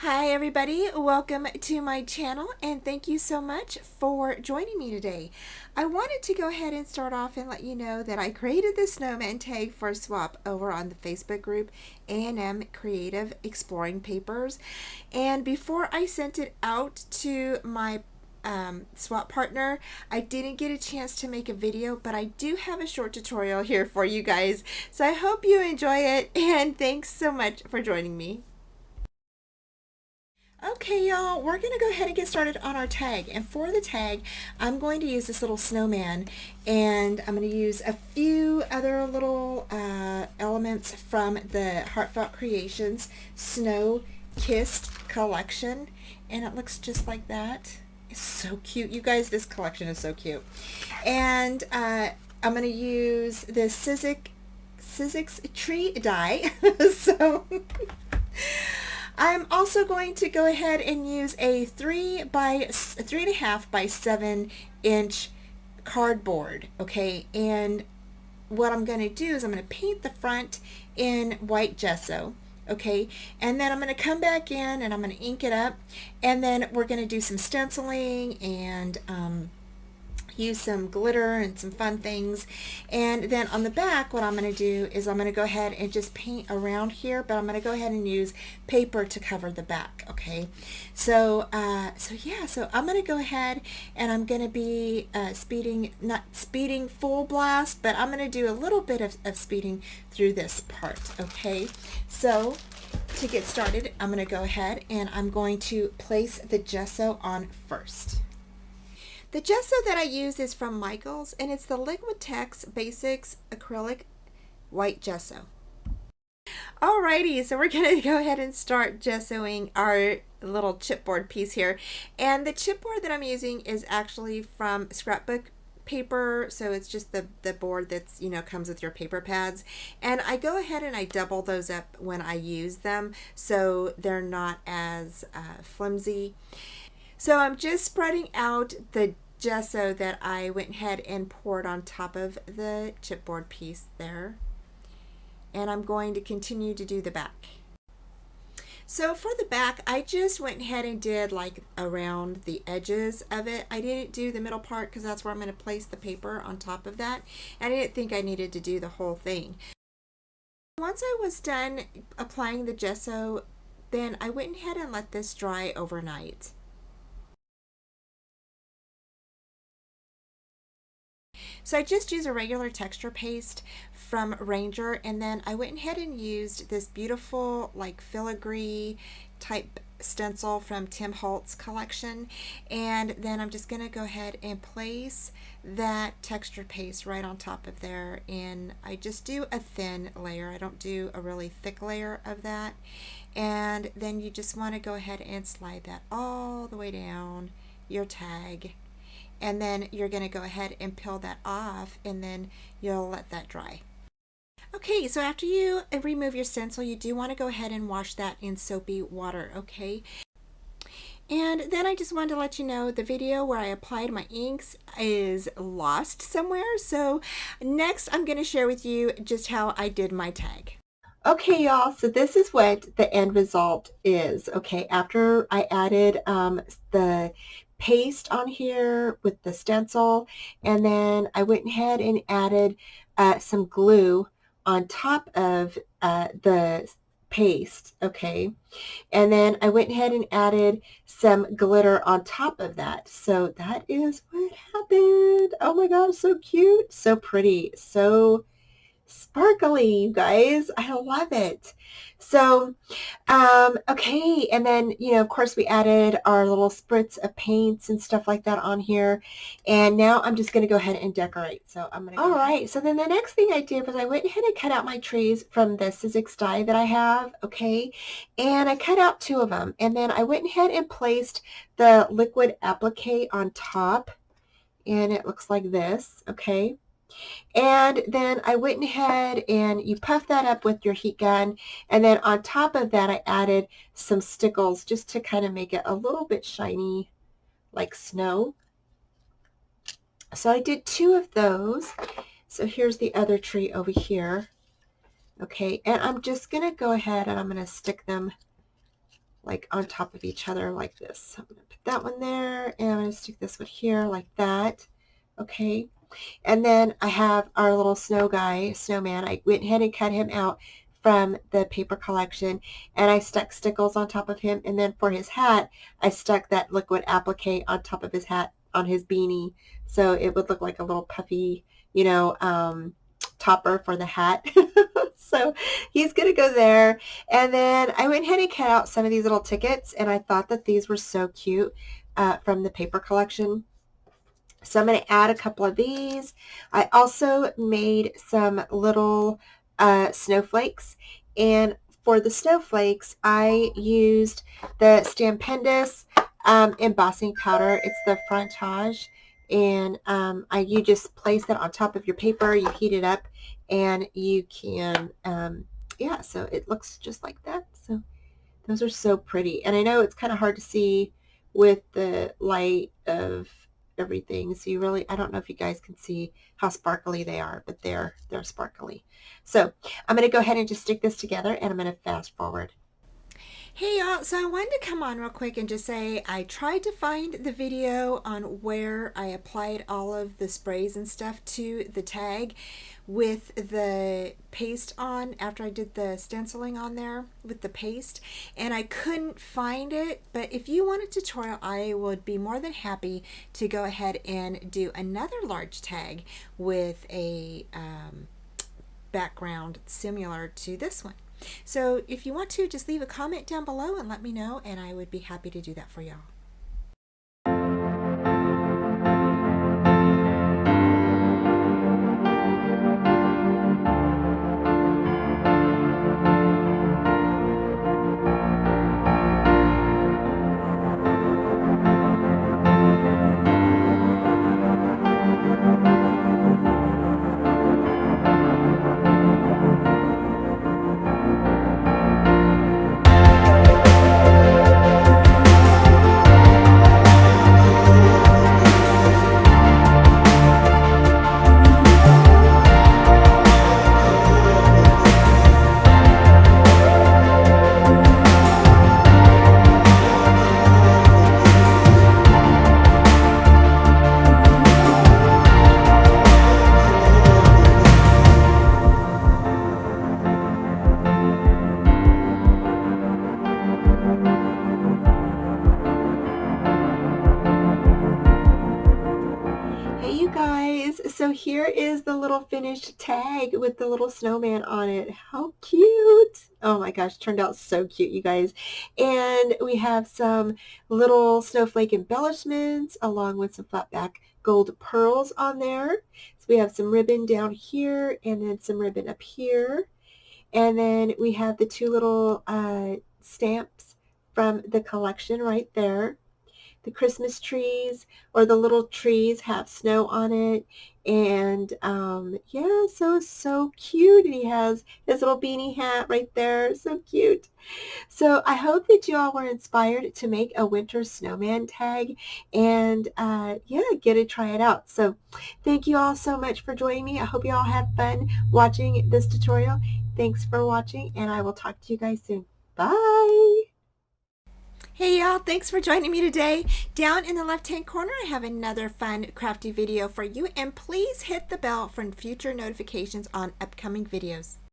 Hi everybody, welcome to my channel and thank you so much for joining me today. I wanted to go ahead and start off and let you know that I created the snowman tag for swap over on the Facebook group A&M Creative Exploring Papers, and before I sent it out to my swap partner, I didn't get a chance to make a video, but I do have a short tutorial here for you guys, so I hope you enjoy it and thanks so much for joining me. Okay, y'all, we're going to go ahead and get started on our tag. And for the tag, I'm going to use this little snowman, and I'm going to use a few other little elements from the Heartfelt Creations Snow Kissed collection. And it looks just like that. It's so cute. You guys, this collection is so cute. And I'm going to use the Sizzix tree die. So I'm also going to go ahead and use a 3.5 by 7 inch cardboard, okay? And what I'm going to do is I'm going to paint the front in white gesso, okay? And then I'm going to come back in and I'm going to ink it up, and then we're going to do some stenciling and use some glitter and some fun things. And then on the back, what I'm going to do is I'm going to go ahead and just paint around here, but I'm going to go ahead and use paper to cover the back. Okay, so so I'm going to go ahead and I'm going to be not speeding full blast, but I'm going to do a little bit of speeding through this part. Okay, so to get started, I'm going to go ahead and I'm going to place the gesso on first. The gesso that I use is from Michaels, and it's the Liquitex Basics Acrylic White Gesso. Alrighty, so we're going to go ahead and start gessoing our little chipboard piece here. And the chipboard that I'm using is actually from scrapbook paper, so it's just the board that's, you know, comes with your paper pads. And I go ahead and I double those up when I use them so they're not as flimsy. So I'm just spreading out the gesso that I went ahead and poured on top of the chipboard piece there, and I'm going to continue to do the back. So for the back, I just went ahead and did like around the edges of it. I didn't do the middle part because that's where I'm going to place the paper on top of that, and I didn't think I needed to do the whole thing. Once I was done applying the gesso, then I went ahead and let this dry overnight. So I just used a regular texture paste from Ranger, and then I went ahead and used this beautiful like filigree type stencil from Tim Holtz collection, and then I'm just going to go ahead and place that texture paste right on top of there, and I just do a thin layer. I don't do a really thick layer of that. And then you just want to go ahead and slide that all the way down your tag, and then you're going to go ahead and peel that off, and then you'll let that dry. Okay, so after you remove your stencil, you do want to go ahead and wash that in soapy water, okay? And then I just wanted to let you know the video where I applied my inks is lost somewhere, so next I'm going to share with you just how I did my tag. Okay, y'all, so this is what the end result is, okay, after I added the paste on here with the stencil, and then I went ahead and added some glue on top of the paste, okay, and then I went ahead and added some glitter on top of that. So that is what happened. Oh my gosh, so cute, so pretty, so sparkly, you guys. I love it. So okay, and then, you know, of course we added our little spritz of paints and stuff like that on here, and now I'm just going to go ahead and decorate. So I'm going to all right, so then the next thing I did was I went ahead and cut out my trees from the Sizzix die that I have, okay, and I cut out 2 of them, and then I went ahead and placed the liquid applique on top, and it looks like this, okay. And then I went ahead and you puff that up with your heat gun, and then on top of that I added some stickles just to kind of make it a little bit shiny like snow. So I did 2 of those. So here's the other tree over here. Okay, and I'm just going to go ahead and I'm going to stick them like on top of each other like this. So I'm going to put that one there, and I'm going to stick this one here like that. Okay. And then I have our little snowman. I went ahead and cut him out from the paper collection, and I stuck stickles on top of him. And then for his hat, I stuck that liquid applique on top of his hat, on his beanie, so it would look like a little puffy, topper for the hat. So he's going to go there. And then I went ahead and cut out some of these little tickets, and I thought that these were so cute from the paper collection. So I'm going to add a couple of these. I also made some little snowflakes, and for the snowflakes I used the Stampendous embossing powder. It's the Frontage, and you just place that on top of your paper, you heat it up, and you can yeah, so it looks just like that. So those are so pretty, and I know it's kind of hard to see with the light of everything, so I don't know if you guys can see how sparkly they are, but they're sparkly. So I'm going to go ahead and just stick this together, and I'm going to fast forward. Hey y'all, so I wanted to come on real quick and just say I tried to find the video on where I applied all of the sprays and stuff to the tag with the paste on after I did the stenciling on there with the paste, and I couldn't find it. But if you want a tutorial, I would be more than happy to go ahead and do another large tag with a background similar to this one. So if you want to, just leave a comment down below and let me know, and I would be happy to do that for y'all. So here is the little finished tag with the little snowman on it. How cute! Oh my gosh, turned out so cute, you guys. And we have some little snowflake embellishments along with some flat back gold pearls on there. So we have some ribbon down here and then some ribbon up here. And then we have the two little stamps from the collection right there. The Christmas trees, or the little trees, have snow on it, and yeah, so cute. And he has his little beanie hat right there, so cute. So I hope that you all were inspired to make a winter snowman tag, and yeah, get to try it out. So thank you all so much for joining me. I hope you all have fun watching this tutorial. Thanks for watching, and I will talk to you guys soon. Bye. Hey y'all, thanks for joining me today. Down in the left-hand corner, I have another fun crafty video for you, and please hit the bell for future notifications on upcoming videos.